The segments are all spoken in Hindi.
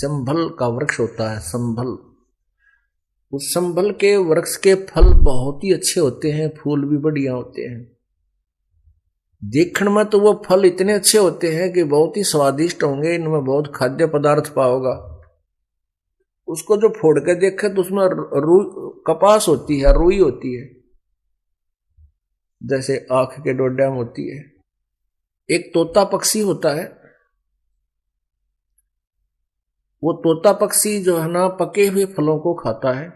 संभल का वृक्ष होता है, संभल। उस संभल के वृक्ष के फल बहुत ही अच्छे होते हैं, फूल भी बढ़िया होते हैं। देखने में तो वो फल इतने अच्छे होते हैं कि बहुत ही स्वादिष्ट होंगे, इनमें बहुत खाद्य पदार्थ पाओगा। उसको जो फोड़ के देखे तो उसमें कपास होती है, रुई होती है, जैसे आंख के डोडा में होती है। एक तोता पक्षी होता है, वो तोता पक्षी जो है ना पके हुए फलों को खाता है,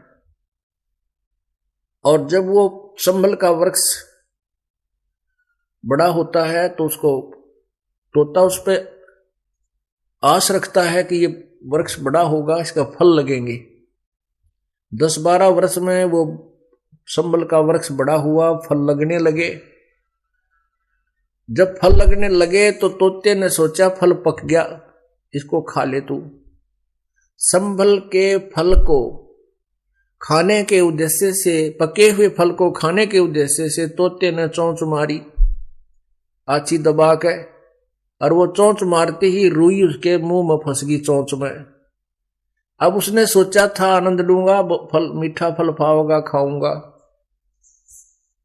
और जब वो संभल का वृक्ष बड़ा होता है तो उसको तोता उस पर आस रखता है कि ये वृक्ष बड़ा होगा, इसका फल लगेंगे। 10-12 वर्ष में वो संभल का वृक्ष बड़ा हुआ, फल लगने लगे। जब फल लगने लगे तो तोते ने सोचा फल पक गया, इसको खा ले तू। संभल के फल को खाने के उद्देश्य से, पके हुए फल को खाने के उद्देश्य से तोते ने चोंच मारी आची दबा के, और वो चोंच मारते ही रुई उसके मुंह में फंस गई चोंच में। अब उसने सोचा था आनंद लूंगा, फल मीठा फल पाओगा, खाऊंगा,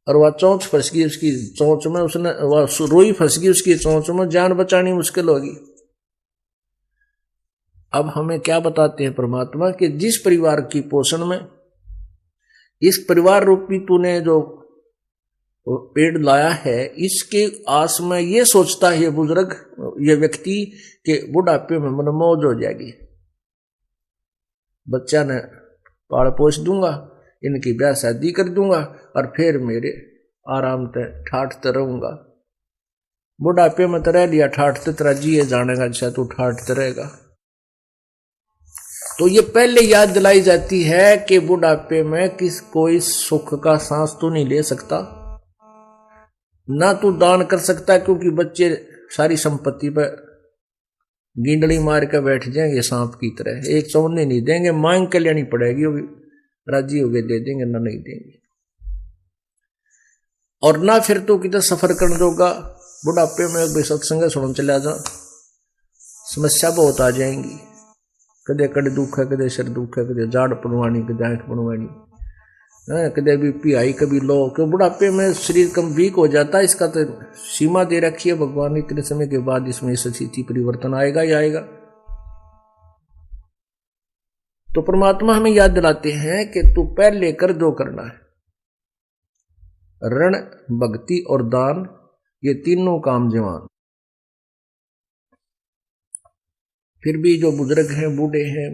और वह चोंच फंस गई उसकी चोंच में, उसने वह रुई फंस गई उसकी चोंच में, जान बचानी मुश्किल होगी। अब हमें क्या बताते हैं परमात्मा कि जिस परिवार की पोषण में इस परिवार रूपी तूने जो पेड़ लाया है, इसके आस में ये सोचता है ये बुजुर्ग, ये व्यक्ति के बुढ़ापे में मन मौज हो जाएगी, बच्चा ने पाल पोष दूंगा, इनकी ब्याह शादी कर दूंगा, और फिर मेरे आराम से ठाठते रहूंगा। बुढ़ापे में तो रह लिया ठाठते, तेरा जी जानेगा अच्छा तू ठाठते रहेगा। तो ये पहले याद दिलाई जाती है कि बुढ़ापे में कोई सुख का सांस तो नहीं ले सकता, ना तू दान कर सकता, क्योंकि बच्चे सारी संपत्ति पर गिंडली मार के बैठ जाएंगे सांप की तरह, एक चौने नहीं देंगे, मांग के लेनी पड़ेगी, वो भी राजी हो गए दे देंगे, ना नहीं देंगे। और ना फिर तो किधर सफर कर दोगा बुढ़ापे में, सत्संग सुन चला जा, समस्या बहुत आ जाएंगी, कदे कड़े दुख है, कदे सिर दुख है, कदे जाड़ पड़वानी, कदे आंख पड़वानी, कदे बीपी हाई, कभी लो, क्यों बुढ़ापे में शरीर कम वीक हो जाता है। इसका तो सीमा दे रखी है भगवान, इतने समय के बाद इसमें स्थिति परिवर्तन आएगा ही आएगा। तो परमात्मा हमें याद दिलाते हैं कि तू पहले कर जो करना है, ऋण, भक्ति और दान, ये तीनों काम जवान। फिर भी जो बुजुर्ग हैं, बूढ़े हैं,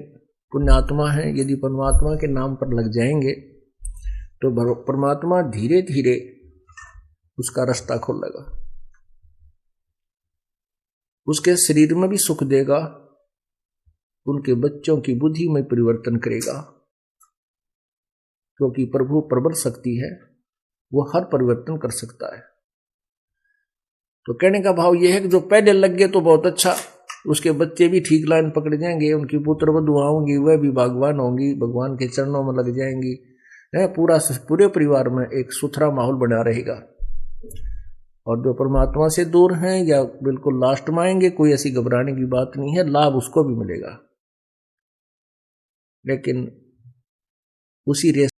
पुण्यात्मा हैं, यदि परमात्मा के नाम पर लग जाएंगे तो परमात्मा धीरे धीरे उसका रास्ता खोलेगा, उसके शरीर में भी सुख देगा, उनके बच्चों की बुद्धि में परिवर्तन करेगा, क्योंकि प्रभु प्रबल शक्ति है, वो हर परिवर्तन कर सकता है। तो कहने का भाव यह है कि जो पहले लग गए तो बहुत अच्छा, उसके बच्चे भी ठीक लाइन पकड़ जाएंगे, उनकी पुत्र वधुआ होंगी, वह भी भगवान होंगी, भगवान के चरणों में लग जाएंगी, पूरे परिवार में एक सुथरा माहौल बना रहेगा। और जो परमात्मा से दूर हैं या बिल्कुल लास्ट में आएंगे, कोई ऐसी घबराने की बात नहीं है, लाभ उसको भी मिलेगा, लेकिन उसी रेस